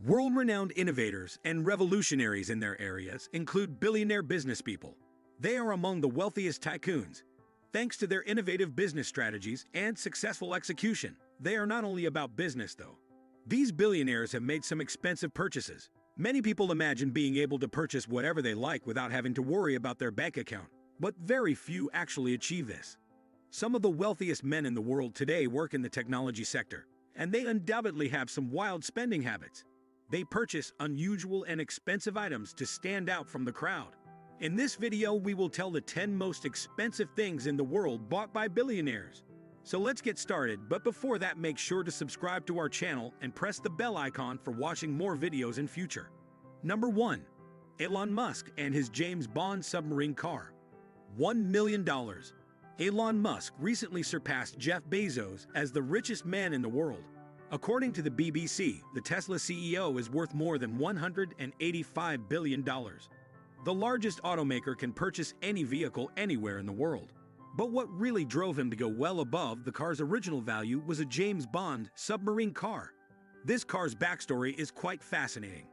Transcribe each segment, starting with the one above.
World-renowned innovators and revolutionaries in their areas include billionaire business people. They are among the wealthiest tycoons. Thanks to their innovative business strategies and successful execution, they are not only about business, though. These billionaires have made some expensive purchases. Many people imagine being able to purchase whatever they like without having to worry about their bank account, but very few actually achieve this. Some of the wealthiest men in the world today work in the technology sector, and they undoubtedly have some wild spending habits. They purchase unusual and expensive items to stand out from the crowd. In this video, we will tell the 10 most expensive things in the world bought by billionaires. So let's get started, but before that, make sure to subscribe to our channel and press the bell icon for watching more videos in future. Number 1. Elon Musk and his James Bond submarine car. $1 million. Elon Musk recently surpassed Jeff Bezos as the richest man in the world. According to the BBC, the Tesla CEO is worth more than $185 billion. The largest automaker can purchase any vehicle anywhere in the world. But what really drove him to go well above the car's original value was a James Bond submarine car. This car's backstory is quite fascinating.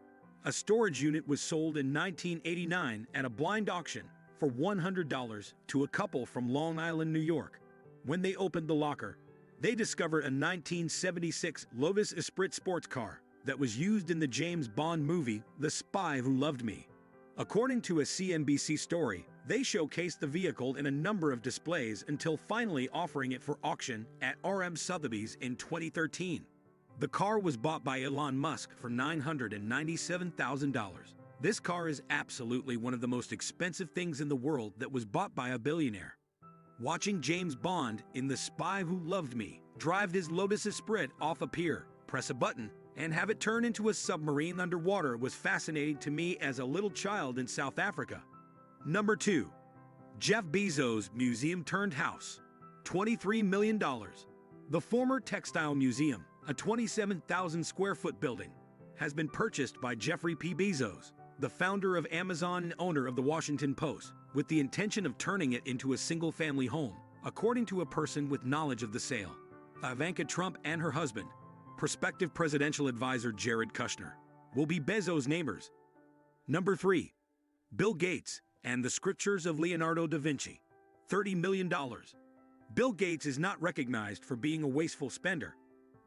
A storage unit was sold in 1989 at a blind auction for $100 to a couple from Long Island, New York. When they opened the locker, they discovered a 1976 Lotus Esprit sports car that was used in the James Bond movie The Spy Who Loved Me. According to a CNBC story, they showcased the vehicle in a number of displays until finally offering it for auction at RM Sotheby's in 2013. The car was bought by Elon Musk for $997,000. This car is absolutely one of the most expensive things in the world that was bought by a billionaire. Watching James Bond in The Spy Who Loved Me drive his Lotus Esprit off a pier, press a button, and have it turn into a submarine underwater was fascinating to me as a little child in South Africa. Number 2. Jeff Bezos Museum turned house. $23 million. The former Textile Museum, a 27,000 square foot building, has been purchased by Jeffrey P. Bezos, the founder of Amazon and owner of the Washington Post, with the intention of turning it into a single-family home, according to a person with knowledge of the sale. Ivanka Trump and her husband, prospective presidential advisor Jared Kushner, will be Bezos' neighbors. Number 3. Bill Gates and the Scriptures of Leonardo da Vinci. $30 million. Bill Gates is not recognized for being a wasteful spender.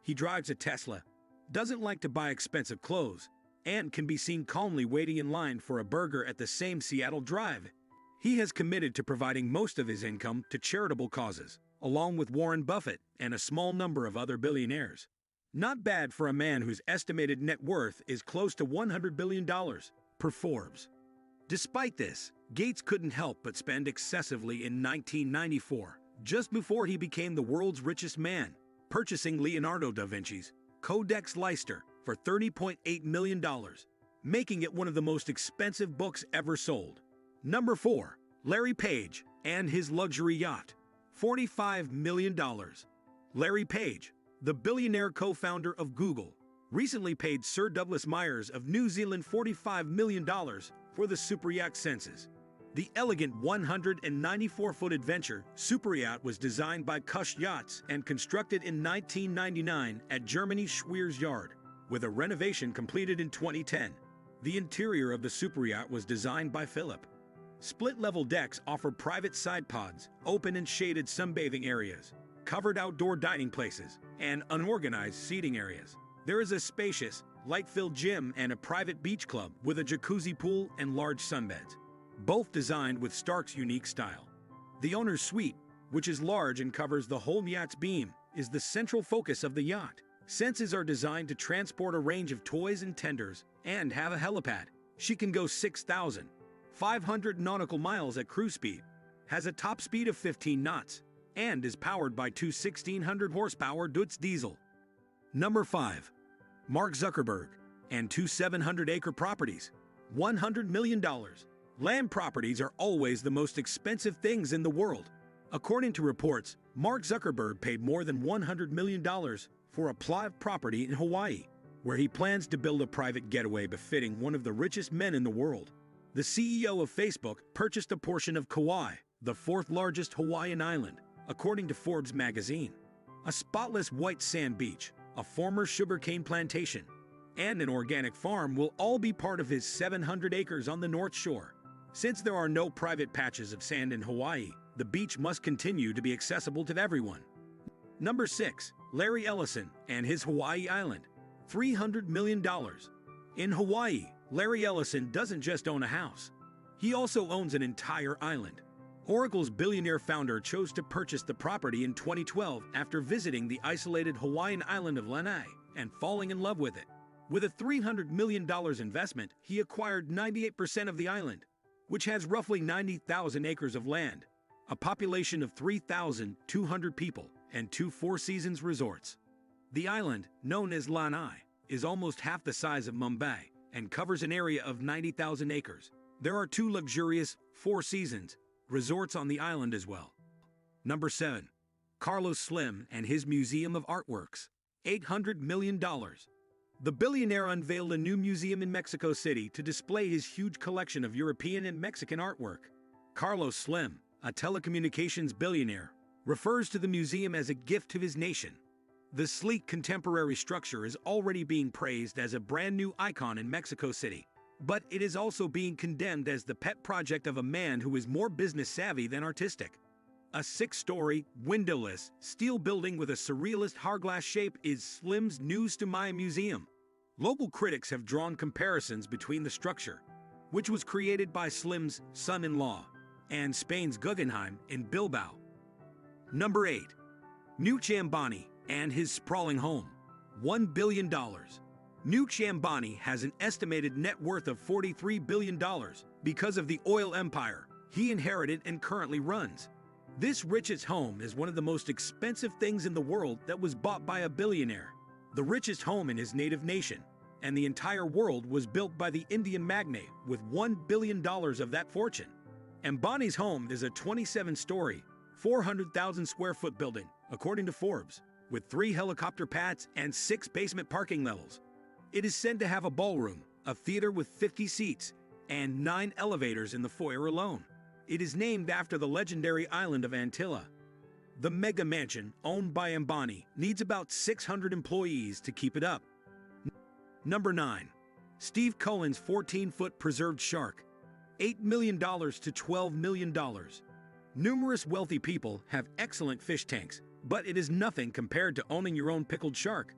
He drives a Tesla, doesn't like to buy expensive clothes, and can be seen calmly waiting in line for a burger at the same Seattle Drive. He has committed to providing most of his income to charitable causes, along with Warren Buffett and a small number of other billionaires. Not bad for a man whose estimated net worth is close to $100 billion, per Forbes. Despite this, Gates couldn't help but spend excessively in 1994, just before he became the world's richest man, purchasing Leonardo da Vinci's Codex Leicester for $30.8 million, making it one of the most expensive books ever sold. Number 4. Larry Page and his luxury yacht. $45 million. Larry Page, the billionaire co-founder of Google, recently paid Sir Douglas Myers of New Zealand $45 million for the superyacht Senses. The elegant 194-foot adventure superyacht was designed by Kush Yachts and constructed in 1999 at Germany's Schweers Yard, with a renovation completed in 2010. The interior of the superyacht was designed by Philip. Split-level decks offer private side pods, open and shaded sunbathing areas, covered outdoor dining places, and unorganized seating areas. There is a spacious, light-filled gym and a private beach club with a jacuzzi pool and large sunbeds, both designed with Stark's unique style. The owner's suite, which is large and covers the whole yacht's beam, is the central focus of the yacht. Senses are designed to transport a range of toys and tenders and have a helipad. She can go 6,500 nautical miles at cruise speed, has a top speed of 15 knots, and is powered by two 1,600 horsepower Deutz diesel. Number 5. Mark Zuckerberg and two 700-acre properties. $100 million. Land properties are always the most expensive things in the world. According to reports, Mark Zuckerberg paid more than $100 million for a plot of property in Hawaii, where he plans to build a private getaway befitting one of the richest men in the world. The CEO of Facebook purchased a portion of Kauai, the fourth largest Hawaiian island, according to Forbes magazine. A spotless white sand beach, a former sugarcane plantation, and an organic farm will all be part of his 700 acres on the North Shore. Since there are no private patches of sand in Hawaii, the beach must continue to be accessible to everyone. Number 6. Larry Ellison and his Hawaii Island. $300 million. In Hawaii, Larry Ellison doesn't just own a house. He also owns an entire island. Oracle's billionaire founder chose to purchase the property in 2012 after visiting the isolated Hawaiian island of Lanai and falling in love with it. With a $300 million investment, he acquired 98% of the island, which has roughly 90,000 acres of land, a population of 3,200 people, and 2 Four Seasons resorts. The island, known as Lanai, is almost half the size of Mumbai and covers an area of 90,000 acres. There are 2 luxurious Four Seasons resorts on the island as well. Number 7. Carlos Slim and his Museum of Artworks. $800 million. The billionaire unveiled a new museum in Mexico City to display his huge collection of European and Mexican artwork. Carlos Slim, a telecommunications billionaire, refers to the museum as a gift to his nation. The sleek contemporary structure is already being praised as a brand new icon in Mexico City, but it is also being condemned as the pet project of a man who is more business savvy than artistic. A 6-story, windowless, steel building with a surrealist hourglass shape is Slim's news to my museum. Local critics have drawn comparisons between the structure, which was created by Slim's son-in-law, and Spain's Guggenheim in Bilbao. Number 8. Mukesh Ambani and his sprawling home. $1 billion. Mukesh Ambani has an estimated net worth of $43 billion because of the oil empire he inherited and currently runs. This richest home is one of the most expensive things in the world that was bought by a billionaire. The richest home in his native nation, and the entire world was built by the Indian magnate with $1 billion of that fortune. Ambani's home is a 27-story, 400,000 square foot building, according to Forbes, with 3 helicopter pads and 6 basement parking levels. It is said to have a ballroom, a theater with 50 seats, and 9 elevators in the foyer alone. It is named after the legendary island of Antilla. The mega mansion, owned by Ambani, needs about 600 employees to keep it up. Number 9. Steve Cohen's 14-foot preserved shark. $8 million to $12 million. Numerous wealthy people have excellent fish tanks, but it is nothing compared to owning your own pickled shark.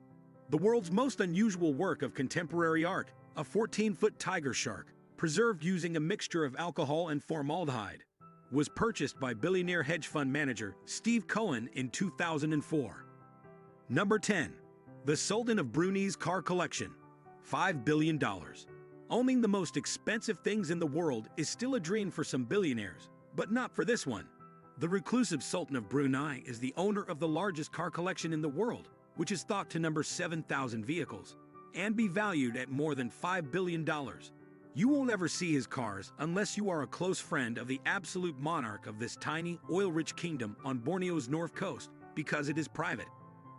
The world's most unusual work of contemporary art, a 14-foot tiger shark, preserved using a mixture of alcohol and formaldehyde, was purchased by billionaire hedge fund manager Steve Cohen in 2004. Number 10. The Sultan of Bruneis car collection. $5 billion. Owning the most expensive things in the world is still a dream for some billionaires, but not for this one. The reclusive Sultan of Brunei is the owner of the largest car collection in the world, which is thought to number 7,000 vehicles, and be valued at more than $5 billion. You won't ever see his cars unless you are a close friend of the absolute monarch of this tiny, oil-rich kingdom on Borneo's north coast, because it is private.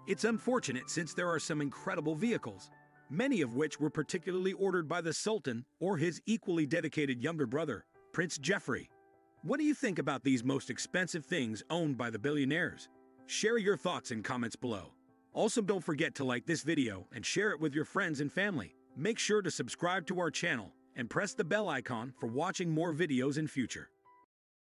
It's unfortunate since there are some incredible vehicles, many of which were particularly ordered by the Sultan or his equally dedicated younger brother, Prince Jeffrey. What do you think about these most expensive things owned by the billionaires? Share your thoughts in comments below. Also, don't forget to like this video and share it with your friends and family. Make sure to subscribe to our channel and press the bell icon for watching more videos in future.